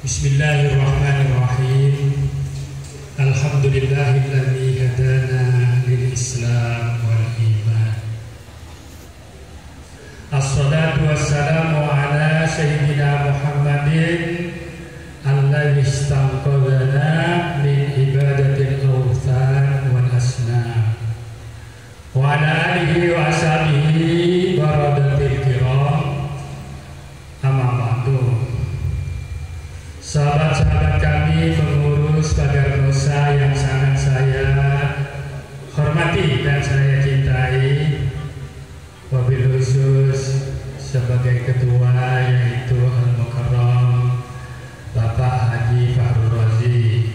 Bismillahirrahmanirrahim. Alhamdulillahilladzi hadana lil Islam wal iman. Assalatu wassalamu ala sayyidina Muhammadin alladzi istanqadhana min ibadatil awthan wal asnam wa ala alihi wa ashabihi baradatil kiram. Amma ba'du. Sahabat-sahabat kami, pengurus Pagar Nusa yang sangat saya hormati dan saya cintai, wabil khusus sebagai ketua yaitu Al-Mukarram Bapak Haji Fahrul Razi,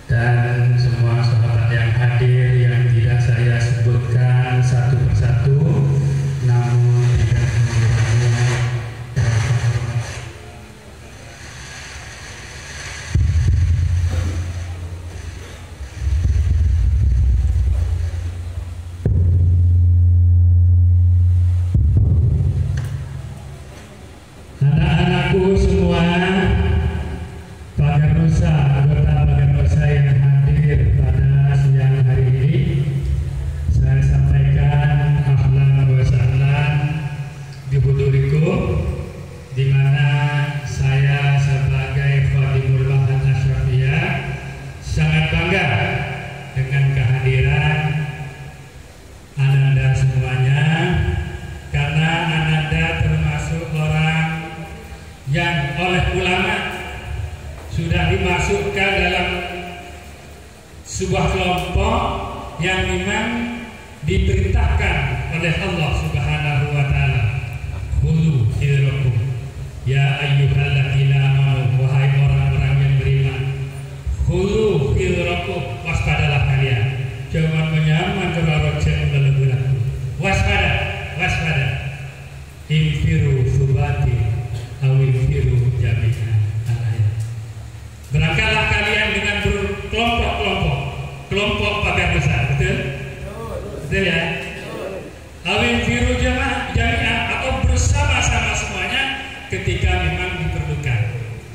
dan semua sahabat yang hadir yang tidak saya sebutkan satu persatu, namun tidak mengurangi anak-anakku semua, Pagar Nusa, anggota Pagar Nusa yang hadir pada siang hari ini. Saya sampaikan ahlan wa sahlan di hudurikum, di mana saya sebagai Khadimul Ma'had Asyrafiyah sangat bangga dengan kehadiran Ananda semuanya, karena Ananda termasuk orang yang oleh ulama sudah dimasukkan dalam sebuah kelompok yang memang diperintahkan oleh Allah Subhanahu wa taala, khudhu hidrakum ya ayyuhalladzina amanu, wahai orang-orang yang beriman, khudhu hidrakum, waspadalah kalian, jangan menyaman kebarojek meleburaku, waspada, infiru subati awil firu jami'an. Berangkatlah kalian dengan berkelompok-kelompok, kelompok Pagar Nusa, betul? Betul ya? Awil firu jami'an, atau bersama-sama semuanya ketika memang diperlukan.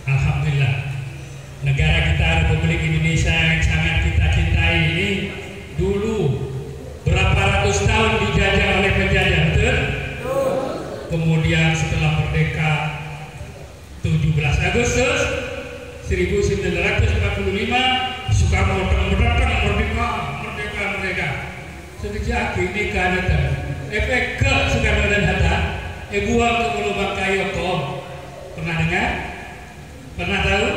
Alhamdulillah, negara kita Republik Indonesia yang sangat kita cintai ini dulu berapa ratus tahun dijajah oleh penjajah, betul? Kemudian setelah merdeka 17 Agustus 1945, Soekarno datang merdeka. Sejak ini kan efek ke Soekarno dan Hatta, buang ke Pulau Bangkayo kom. Pernah dengar? Pernah tahu?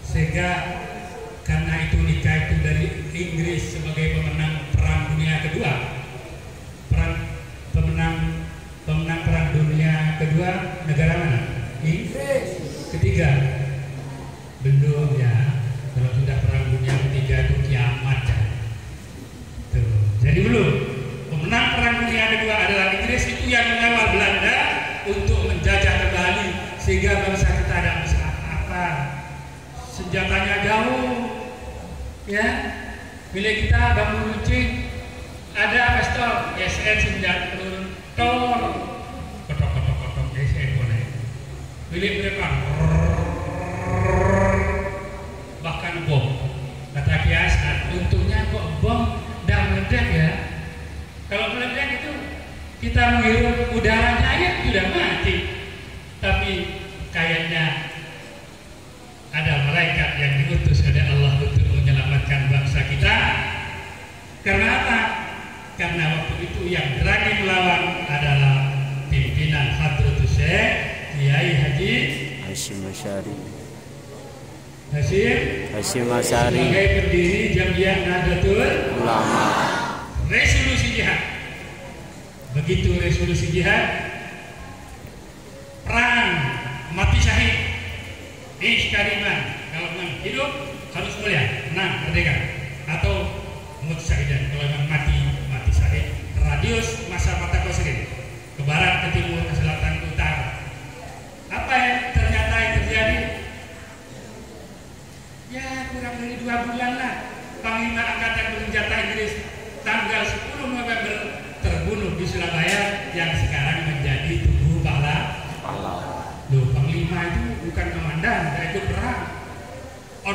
Sehingga karena itu nikah itu dari Inggris sebagai pemenang Perang Dunia Kedua. Pemenang Perang Dunia Kedua negara mana? Inggris. Ketiga belum ya. Kalau sudah Perang Dunia Ketiga itu kiamat ya. Tuh. Jadi belum. Pemenang Perang Dunia Kedua adalah Inggris, itu yang mengawal Belanda untuk menjajah kembali sehingga bangsa kita ada apa? Senjatanya jauh, ya. Milik kita bambu runcing, ada pistol SN senjata tor, kotok SN boleh. Milik mereka bahkan bom. Kata Kias, untungnya kok bom dan meledak ya. Kalau meledak itu kita menghirup udaranya ya sudah mati. Tapi kayaknya ada malaikat yang diutus oleh Allah untuk menyelamatkan bangsa kita. Karena apa? Karena waktu itu yang berani melawan adalah pimpinan Hadratus Syekh Kiai Haji Hasyim Asy'ari sebagai pendiri Jamiah Nahdlatul Ulama. Resolusi jihad. Begitu resolusi jihad, perang mati syahid, iskariman, kalau memang hidup harus mulia, menang merdeka, atau mut syahidan, kalau memang mati syahid, radius masa mata kosirin, ke barat, ke timur, ke selatan, ke utara. Apa yang ternyata yang terjadi? Ya kurang dari 2 bulan lah, Panglima Angkatan Bersenjata Inggris tanggal 10 November terbunuh di Surabaya yang sekarang menjadi Tugu Pahlawan. Loh, Panglima itu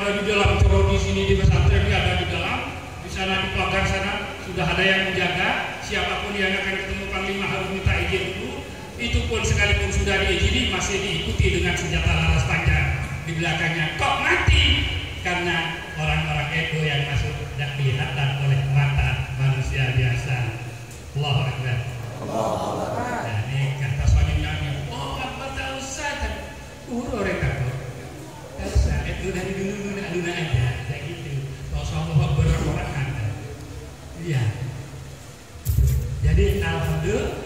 Kalau di dalam coro di sini di pesantren ada di dalam, di sana di pagar sana sudah ada yang menjaga. Siapapun yang akan ketemu panglima harus minta izin dulu. Itu pun sekalipun sudah diizini masih diikuti dengan senjata laras panjang di belakangnya. Kok mati? Karena orang-orang ego yang masuk tidak kelihatan oleh mata manusia biasa. Allahu Akbar. Nah, ini kata suaminya, oh apa tak usah kan? Orang kata, tak usah. Itu dari dulu luna aja, kayak gitu. Soal berorang anda. Iya. Jadi alhamdulillah.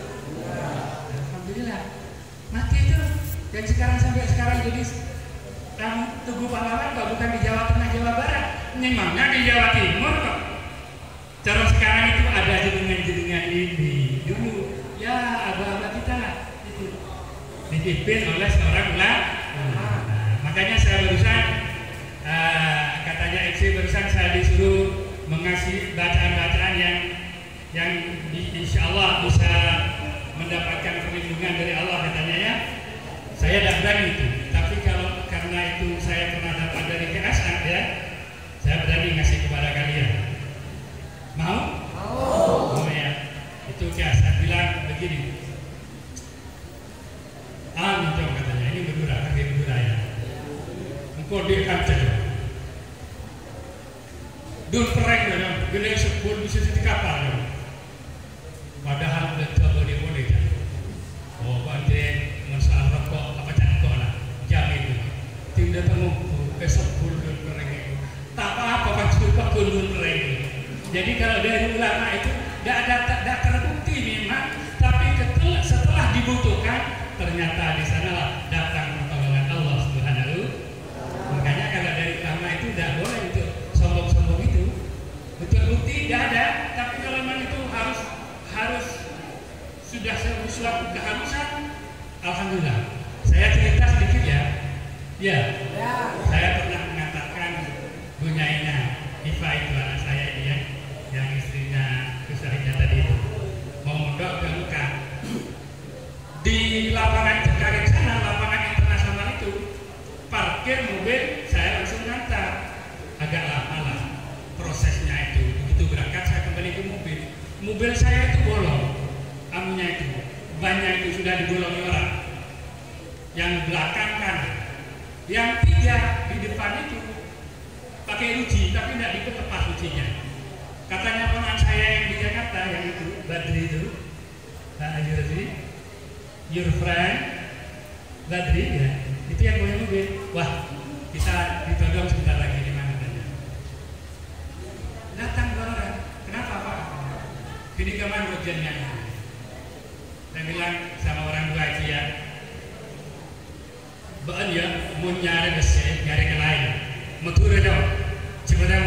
Mati itu. Dan sekarang sampai sekarang jadi Tugu Pahlawan kok bukan di Jawa Tengah, Jawa Barat, memangnya di Jawa Timur kok. Terus sekarang itu ada jenengan-jenengan ini dulu, ya abah-abah kita itu dipimpin oleh seorang ulama. Makanya saya barusan katanya Eksi barusan saya disuruh mengasih bacaan-bacaan yang insya Allah bisa mendapatkan perlindungan dari Allah katanya ya. Saya tidak berani itu, tapi karena itu saya pernah dapat dari KSA ya, saya berani ngasih kepada kalian. Mau? Mau ya. Itu KSA bilang begini. Minta katanya ini berdura, kaki berdura ya. Engkau dia kaca. Dul pereng ya, gede sepuluh bisa di kapal ya. Padahal udah coba dia boleh kan. Oh, bantai masalah rokok apa cakok lah, jam itu. Tidak mengukur sepuluh dul pereng itu. Tak apa-apa kan suka dul pereng. Jadi kalau dari ulama itu tidak terbukti memang, tapi setelah dibutuhkan ternyata di sana datang pertolongan Allah Subhanahu. Makanya kalau dari ulama itu tidak boleh untuk sombong-sombong itu. Betul bukti tidak ada, tapi kalau memang itu harus sudah suatu keharusan, alhamdulillah. Saya cerita sedikit ya. Ya. Saya pernah mengatakan Bunyaina Iva itu anak saya ini ya, yang istrinya Kusahnya tadi itu mau mondok ke Mekah. Di lapangan Cengkareng sana, lapangan internasional itu, parkir mobil saya langsung ngantar. Agak lama lah prosesnya itu. Begitu berangkat saya kembali ke mobil. Mobil saya itu bolong, aminya itu banyak itu sudah dibolongi orang. Yang belakang kan, yang tiga di depan itu pakai ruji, tapi tidak dikepas rujinya. Katanya ponakan saya yang di Jakarta, yang itu Badri itu, Pak Ajurzi, your friend Badri ya, itu yang punya mobil. Wah, kita ditodong sebentar lagi di mana saja. Datang dua orang, kenapa Pak? Gini kaman rojannya. Saya bilang sama orang tua itu ya, Baan ya, mau nyari besi, nyari ke lain, mau turun dong, coba dong.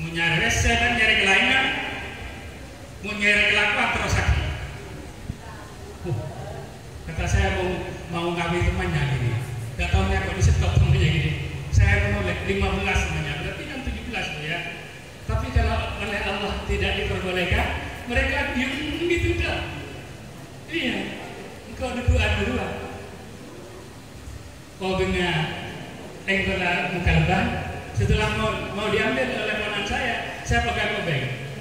Mau nyari besi dan nyari ke lainnya, mau nyari kelakuan terus sakit. Kata saya mau ngambil temannya gini, gak tahunya kok disetop temannya gini. Saya menolak 15 temannya, berarti kan 17 tuh ya. Tapi kalau oleh Allah tidak diperbolehkan, mereka diam gitu dah. Iya, engkau dua. Obengnya engkola muka leban. Setelah mau diambil oleh ponakan saya pegang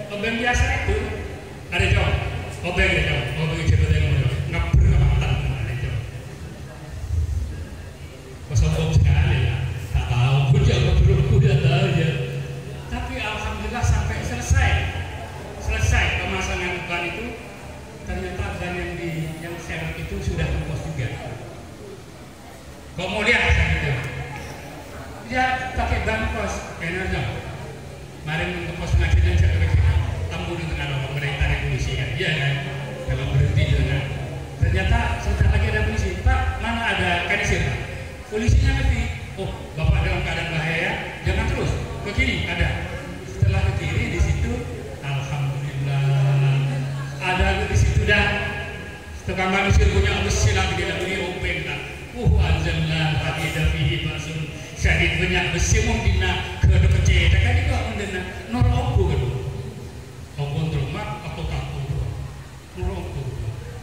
obeng biasa itu ada jauh, obeng coba tengok ngapur ngapatan ada jauh. Sombong sekali ya, tak tahu kuda tahu ya. Tapi alhamdulillah sampai selesai pemasangan depan itu, ternyata ban yang serep itu sudah kempos juga. Kau mau lihat gitu? Dia pakai ban pos, kayaknya kemarin untuk pos pengajian saya ke sini, tamu dengan orang mereka tarik polisi kan, iya kan? Kalau berhenti dengan, ternyata sebentar lagi ada polisi. Pak, mana ada kadisir? Polisinya ngerti. Oh, bapak dalam keadaan bahaya, jangan terus ke kiri ada. Setelah ke kiri di situ, alhamdulillah ada di situ dah. Setelah manusia punya besi lagi dia beri open lah. Anjalna hadida fihi ba'sun syadid banyak besi mungkinna ke kecil tak ada juga mendena noroku kan opon rumah atau kaku noroku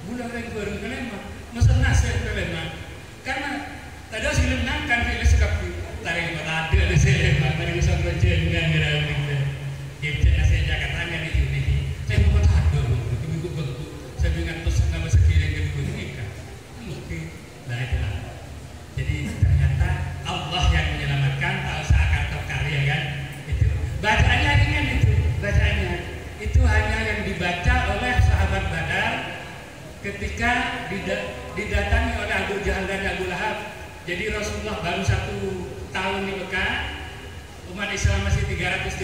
bulan yang baru kelima masa nasi kelima karena tadi sih lenang kan pilih sekap tarik mata ketika didatangi oleh Abu Jahal dan Abu Lahab. Jadi Rasulullah baru 1 tahun di Mekah, umat Islam masih 313.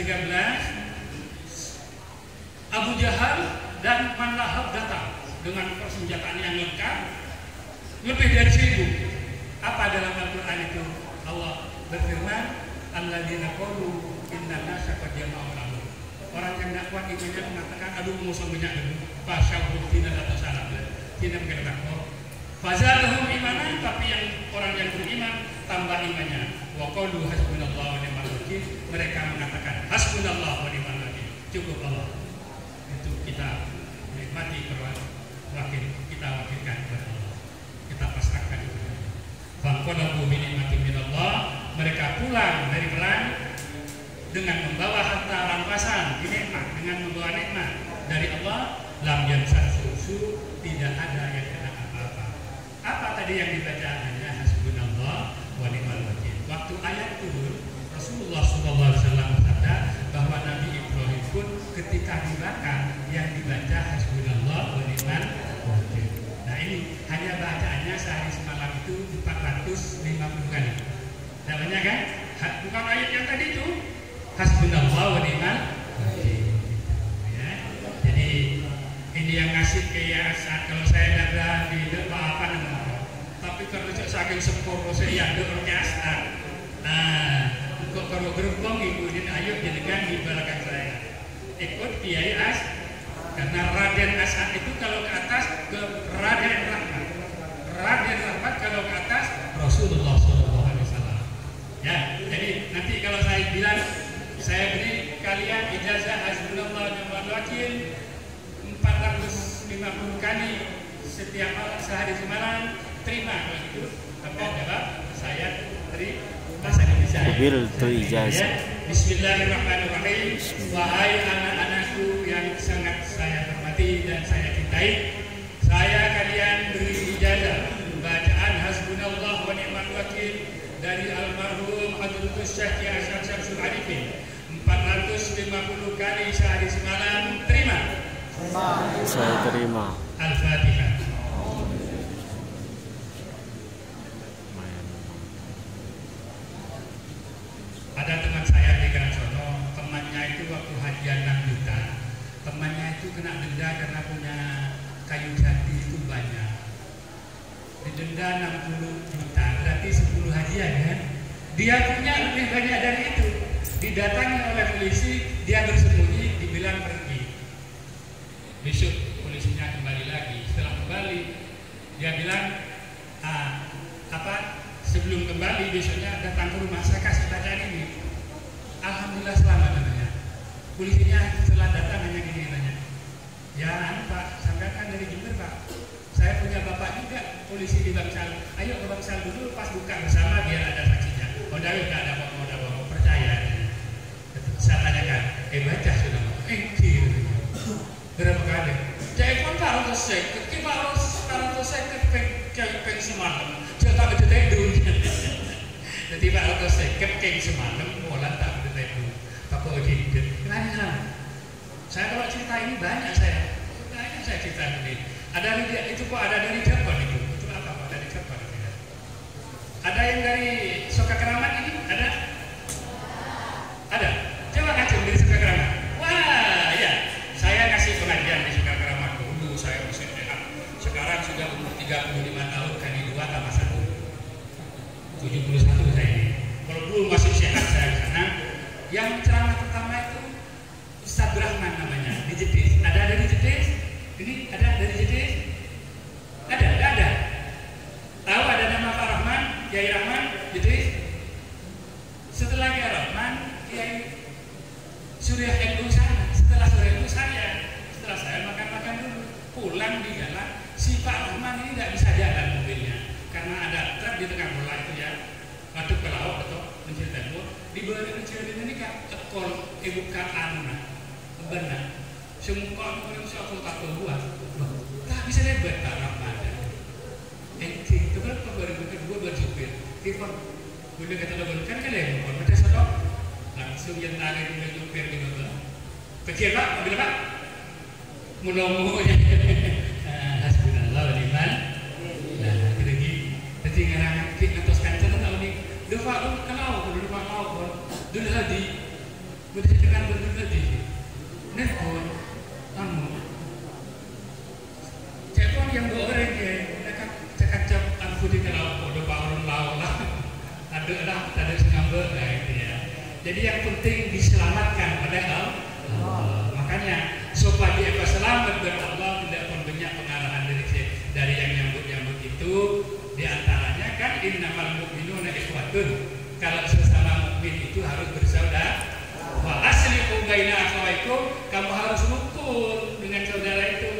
Abu Jahal dan Man Lahab datang dengan persenjataan yang lengkap, lebih dari 1000. Apa dalam Al-Quran itu? Allah berfirman, alladzina qalu inna nasa qad jama'u lahum. Orang yang tidak kuat imannya mengatakan, aduh musuh banyak dulu, fasyabul tidak atau salah, tidak mengenal kok. Fazalahum imanan, tapi yang orang yang beriman tambah imannya. Wa qalu hasbunallahu wa ni'mal wakil. Mereka mengatakan hasbunallahu wa ni'mal wakil. Cukup Allah. Itu kita menikmati wakil, kita wakilkan kepada Allah. Kita pasrahkan kepada Allah. Fanqalabu bi ni'matin minallah. Mereka pulang dari perang dengan membawa harta rampasan, nikmat, dengan membawa nikmat dari Allah. Lam yamsasusu, tidak ada yang kena apa-apa. Apa tadi yang dibaca? Hanya hasbunallah wa ni'mal wakil. Waktu ayat turun, Rasulullah SAW bersabda bahwa Nabi Ibrahim pun ketika dibakar yang dibaca hasbunallah wa ni'mal wakil. Nah ini hanya bacaannya sehari semalam itu 450 kali. Namanya kan? Bukan ayat yang tadi itu hasbunallah wa ni'mal wakil. Ya. Jadi ini yang ngasih kayak saat kalau saya ada di apa namanya. Tapi kalau saking sempurna saya ada orkestra. Nah, kok kalau gerbong ibu ini ayo jadikan di belakang saya. Ikut Kiai As, karena Raden As'ad itu kalau ke atas ke Raden Rahmat. Raden Rahmat kalau ke atas Rasulullah SAW. Ya, jadi nanti kalau saya bilang saya beri kalian ijazah hasbunallah wa ni'mal wakil 450 kali setiap malam sehari semalam, terima kalau gitu. Tapi jawab saya beri bahasa Indonesia. Mobil itu ijazah. Bismillahirrahmanirrahim. Wahai anak-anakku yang sangat saya hormati dan saya cintai, saya kalian beri ijazah bacaan hasbunallah wa ni'mal wakil dari almarhum Hadratus Syekh Kiai Hasyim Syamsul Arifin 450 kali sehari semalam. Terima. Saya terima. Al-Fatihah. Ada teman saya di Karangsono, temannya itu waktu hajian 6 juta. Temannya itu kena denda karena punya kayu jati itu banyak. Didenda 60 juta, berarti 10 hajian kan? Dia punya lebih banyak dari itu. Didatangi oleh polisi, dia bersembunyi, dibilang pergi. Besok polisinya kembali lagi. Setelah kembali, dia bilang, sebelum kembali besoknya datang ke rumah, saya kasih bacaan ini. Alhamdulillah selamat namanya. Polisinya setelah datang hanya gini nanya, ya Pak, sampai kan dari Jember Pak. Saya punya bapak juga polisi di Bangsal. Ayo ke Bangsal dulu, pas buka bersama biar ada saksinya. Oh dah ada bapak percaya. Saya tanyakan, baca sudah berapa kali? Jadi pun kalau selesai, kita kalau selesai kepeng semalam, jangan tak berdetek dulu. Jadi kalau selesai kepeng semalam, mulai tak berdetek dulu. Tapi jadi, kenapa? Saya kalau cerita ini banyak saya cerita ini. Ada itu kok ada dari Jepang itu apa kok dari Jepang tidak? Ada yang dari Soka Keramat ini ada? Ada. Coba kaca dari Soka Keramat. Wah, ya. Saya kasih pengajian di Soka Keramat dulu. Saya masih sehat. Sekarang sudah umur 35 tahun kali 2 tambah 1. 71 saya ini. Kalau dulu masih sehat saya di sana. Yang ceramah pertama itu Ustaz Rahman namanya di Jedis. Ada dari Jedis? Ini ada dari Jedis? Ada, enggak ada. Tahu ada nama Pak Rahman, Kiai Rahman, Jedis? Setelah Kiai Rahman, Kiai Surya NU sana. Setelah Surya NU setelah saya makan dulu. Pulang di jalan, si Pak Rahman ini tidak bisa jalan mobilnya karena ada truk di tengah bola itu ya. Masuk ke laut atau mencari tembok. Di bawah kecil ini kan tekol ibu anak benar. Semua orang siapa tak buat, tak bisa lebat tak ramai. Itu kan baru kedua bersupir. Tiba, boleh kata lebat kan lebat. Macam sedap, langsung yang lari boleh supir di bawah. Kecil pak, mobil pak, mulomo. Hasbunallah Pak kalau dulu hadi berdasarkan dulu hadi nih pun cekon yang dua orang ya mereka cakap aku di kalau udah bangun lau lah ada sengambil lah itu ya. Jadi yang penting diselamatkan oleh Allah. Makanya supaya dia selamat dari Allah tidak pun banyak pengarahan dari yang nyambut itu. Di antaranya kan innamal mu'minuna ikhwatun. Kalau sesama mukmin itu harus bersaudara. Wa aslihu baina akhawaykum, kamu harus rukun dengan saudara itu.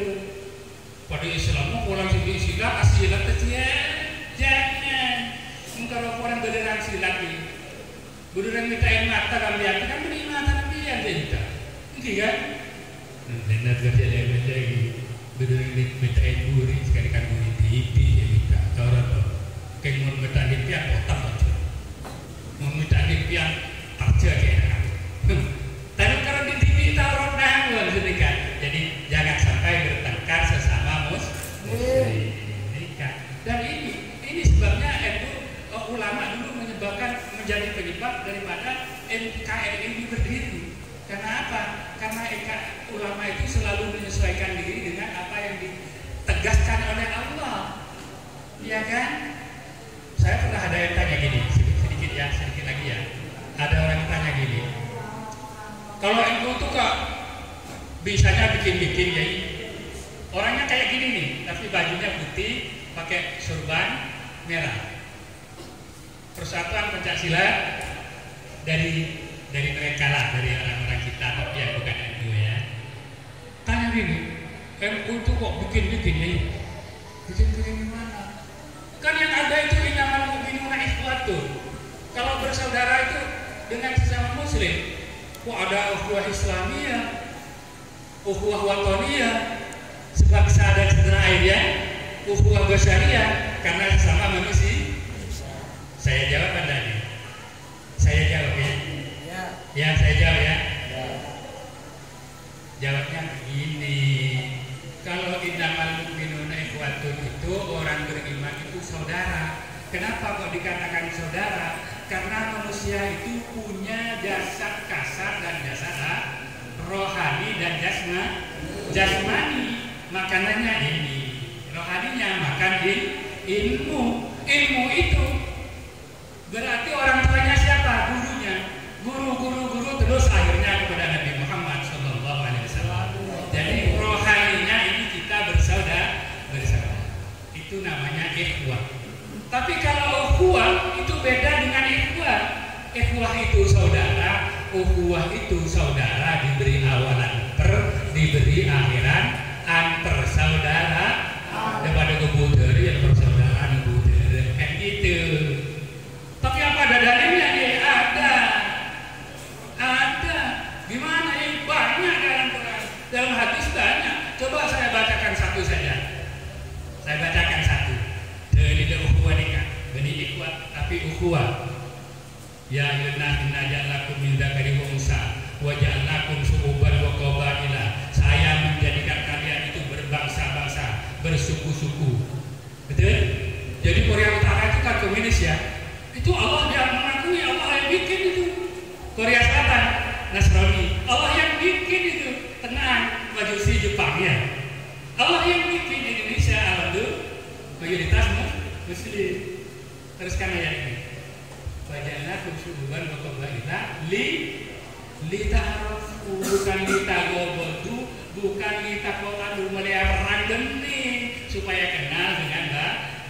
Pada Islam orang sini silat asilat kecil. Jangan. Kalau orang beneran silat ini beneran mintain mata kalian kan beri mata kalian minta. Gitu kan? Benar kerja dia lagi. Beneran mintain buri sekali kan buri TV ya minta. Orang tu, kayak mau minta dipian otak aja, mau minta dipian kerja kayak tapi kalau di TV tahu orang dah sedikit. Jadi jangan sampai bertengkar sesama muslim. Dan ini sebabnya itu ulama dulu menjadi penyebab daripada NKRI ini berdiri. Karena apa? Karena ulama itu selalu menyesuaikan diri dengan apa yang ditegaskan oleh Allah. Iya kan? Saya pernah ada yang tanya gini, sedikit lagi ya. Ada orang yang tanya gini, kalau NU tuh kok bisanya bikin ya? Orangnya kayak gini nih, tapi bajunya putih, pakai sorban merah. Persatuan Pancasila dari mereka lah, dari orang-orang kita, tapi yang bukan NU ya. Tanya gini, NU tuh kok bikin ya? Bikin gimana? Kan yang ada itu innamal mu'minuna ikhwatun. Kalau bersaudara itu dengan sesama muslim, kok ada ukhuwah Islamiyah, ukhuwah wataniyah, sebangsa dan setanah air ya, ukhuwah basyariyah, karena sesama manusia. Saya jawab Anda nih. Saya jawab ya. Ya, saya jawab ya. Jawabnya begini. Kalau innamal mu'minuna ikhwatun itu orang beriman itu saudara. Kenapa kok dikatakan saudara? Karena manusia itu punya jasad kasar dan jasad rohani dan jasmani. Makanannya ini, rohaninya makan ilmu. Ilmu itu berarti orang tuanya siapa? Gurunya. Guru terus akhirnya kepada Nabi Muhammad SAW. Jadi rohaninya ini kita bersaudara. Itu namanya ikhwah. Tapi kalau ukhuwah itu beda dengan ikhwah. Ikhwah itu saudara, ukhuwah itu saudara diberi awalan diberi akhiran antar saudara daripada kebudari yang persaudaraan budari kan gitu. Tapi apa ada dalilnya? Ada. Gimana ini banyak dalam Quran, dalam hadis banyak. Coba saya bacakan satu saja. Saya bacakan satu. Dalil ukhuwah nikah, bani ikhwat tapi ukhuwah. Ya ayyuhan inna ja'alakum min dzakari wa unsa wa ja'alakum syu'uban wa qabaila. Saya menjadikan kalian itu berbangsa-bangsa, bersuku-suku. Betul? Jadi Korea Utara itu kan komunis ya. Itu Allah yang mengakui, Allah yang bikin itu. Korea Selatan Nasrani, Allah yang bikin itu. Tenang, Majusi Jepangnya. Allah yang bikin. Indonesia alhamdulillah mayoritas muslim. Teruskan ayat ini. Waja'alnakum syu'uban wa qabaila li ta'arafu, bukan li tagobodu, bukan li taqotadu melihara geni, supaya kenal dengan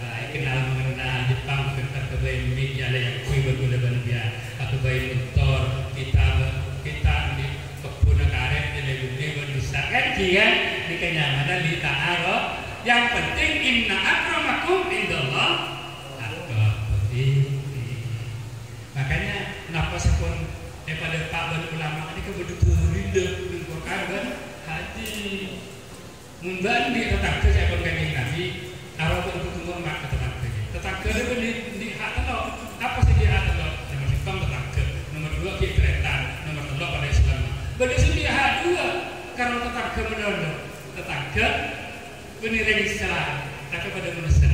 baik, kenal mengenal Jepang, kenal kebaik media yang kui berbunda bandia, aku baik motor kita di kebun karet di lebih berbisa kan dia di kenyamanan li ta'aruf. Yang penting inna akramakum indallah atqakum. Makanya kenapa sepun pada Pak dan ulama ini kebetulan rindu dengan Quran dan hadis. Mundan di tetap saya pun kanjeng Nabi, arah pun ketemu mak tetap ke di hak telok. Apa sih di hak telok? Nomor hitam tetap ke. Nomor 2 ki kereta, nomor 3 pada Islam. Beda sini hak 2 karena tetap ke menolak. Tetap ke penireng salah, tapi pada manusia.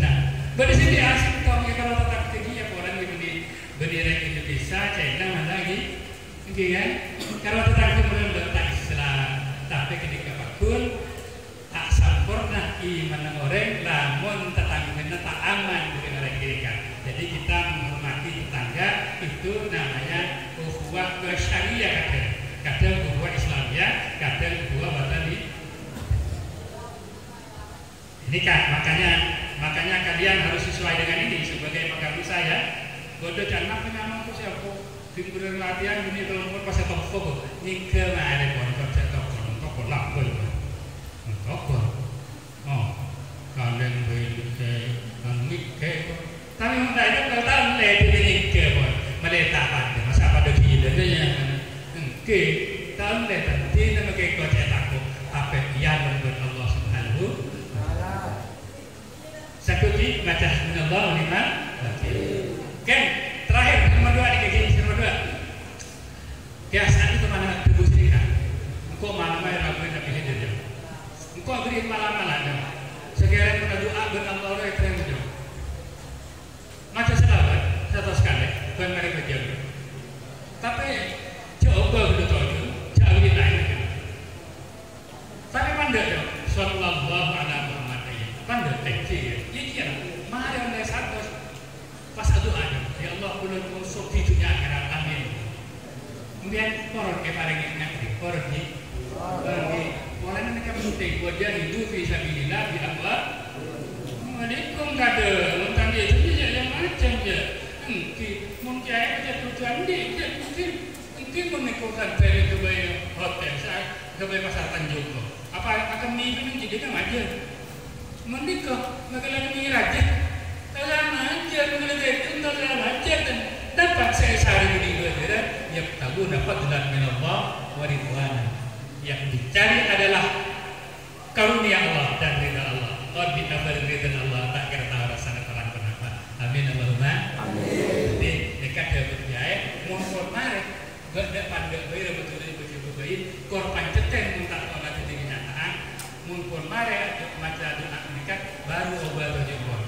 Beda sini asing tahu ya kalau tetap ke dia orang yang bendera Indonesia, China mana lagi, kan? Kalau tetangga belum tak Islam, tapi ketika pakun tak sempurna iman orang, namun tetangga tak aman dari orang kirikan. Jadi kita menghormati tetangga itu namanya ukhuwah syariah kadang ukhuwah Islamiyah, kadang ukhuwah batani. Ini kan makanya kalian harus sesuai dengan ini sebagai pegawai saya. Bodoh jangan penyaman tuh siapa timbulan latihan ini kalau pas toko ke mana pun kerja toko lapor toko kalian beli ke tapi tidak itu kalau tahu ini ke pun mereka pada masa pada gilanya ke tahun nanti nama ke kerja toko apa yang membuat Allah Subhanahu Sakuti baca Allah lima kan terakhir nomor 2 di gaji nomor 2 biasanya itu mana tubuh sini kan engkau mana ragu nabi hidup engkau beri malam-malam sekiranya kita doa benar Allah yang terang jauh macam selawat satu sekali bukan mereka jauh tapi coba betul jauh kita ini tapi pandai jauh sallallahu alaihi Muhammad pandai tekci ya mari oleh satu pas doa ya Allah bulan musuh di dunia akhirat amin kemudian orang ke paling ngerti orang ni orang mereka penting wajah hidup fisabilillah bi Allah Assalamualaikum kada tentang dia itu yang macam je mungkin aja tujuan dia mungkin menekukkan dari Dubai hotel saya Dubai pasar Tanjung apa akan mimpi jadi kan aja menikah bagaimana ni raja lama aja mengerti untuk lama aja dan dapat saya sehari ini belajar yang tahu dapat dengan minallah waridwana yang dicari adalah karunia Allah dan ridha Allah. Qad bi ridha Allah tak kira tahu rasanya terang kenapa. Amin Allahumma amin. Jadi dekat dia berjaya mohon mari gak pandai bayar betul betul baik korban ceten minta tolak di kenyataan mohon mari macam doa mereka baru obat jempol.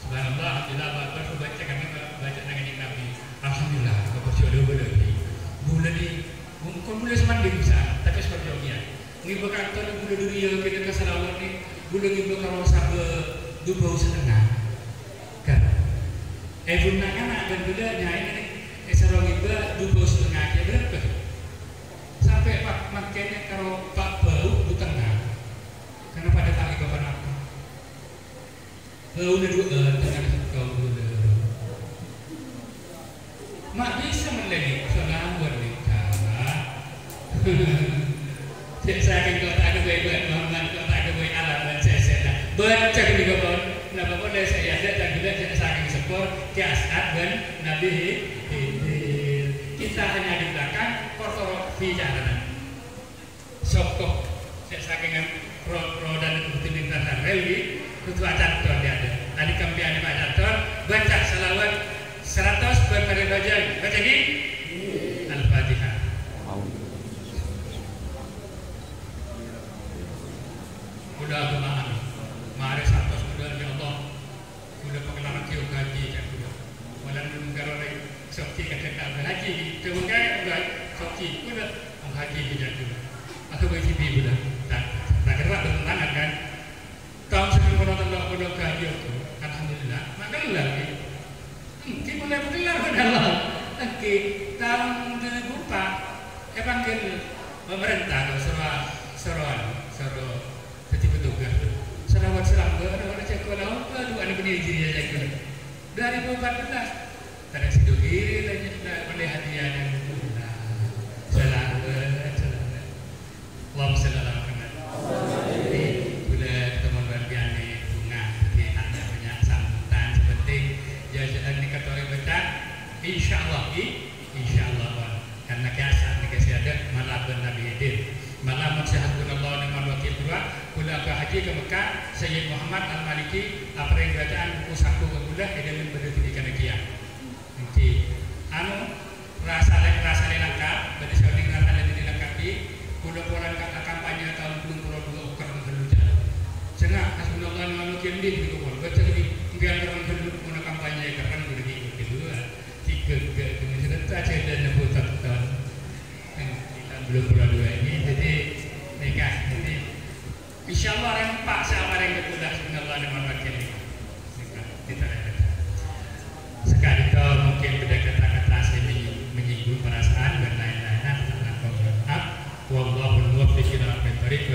Subhanallah, alhamdulillah, baru baca kami baca dengan Nabi. Alhamdulillah, kau berjodoh berlebih. Bulan ini, bukan bulan semandi bisa, tapi seperti dia. Ini bukan tuan bulan dunia kita kesalawat ni, bulan ini bukan rasa dua setengah. Kan? Bulan anak dan bulannya ini sarong iba dua setengah aja berapa? Sampai pak makanya kalau pak bau di tengah, karena pada kali kapan apa? Udah dua dengan kau udah mak bisa melengit soal wanita saya akan kau tak ada baik-baik Muhammad kau tak ada baik alam dan saya baca juga pun kenapa pun dari saya ada dan juga saya saking sepor kiasat dan Nabi kita hanya di belakang kortor bicara sokok saya saking pro dan rutinitas reli itu acat tuan dia ada. Tadi kami ada acat tuan baca salawat 100 berpada baca. Baca ni Al-Fatihah. Udah doa mari 100 sudah ya Allah. Sudah pengenalan kiu gaji kan sudah. Walau negara lain sakti kata haji kemudian udah sakti sudah haji tidak sudah. Atau gaji sudah. Tak kira bertentangan kan. Tahun 1980 gaji itu, alhamdulillah, makan lagi. Kita mulai bergelar pada Allah. Nanti tahun 2004, panggil pemerintah suruh jadi petugas. Selawat ada cek kalau dua anak bini diri aja gitu. 2014, karena situ kiri lagi oleh hadiah yang selamat. Allahumma shalli ala Muhammad. Insyaallah karena kiasan dikasih ada malam Nabi Idil malam masyahadullah dengan wakil dua kula ke haji ke Mekah Sayyid Muhammad Al-Maliki apa yang bacaan buku satu ke kula dengan berdiri di kia nanti rasa lengkap berarti saya dengar ada di lengkapi kula polan kata kampanye tahun 2022 ukran keluar sengah hasbunallah dengan wakil di gitu pun baca lagi enggak orang keluar kampanye karena berdiri kedua belum bulan 2 ini jadi nikah. Jadi insya Allah orang pak sama yang kemudah Allah dan makin nikah kita ada. Sekali itu mungkin beda kata-kata saya menyinggung perasaan dan lain-lain. Wallahu muwaffiq ila aqwamit thoriq.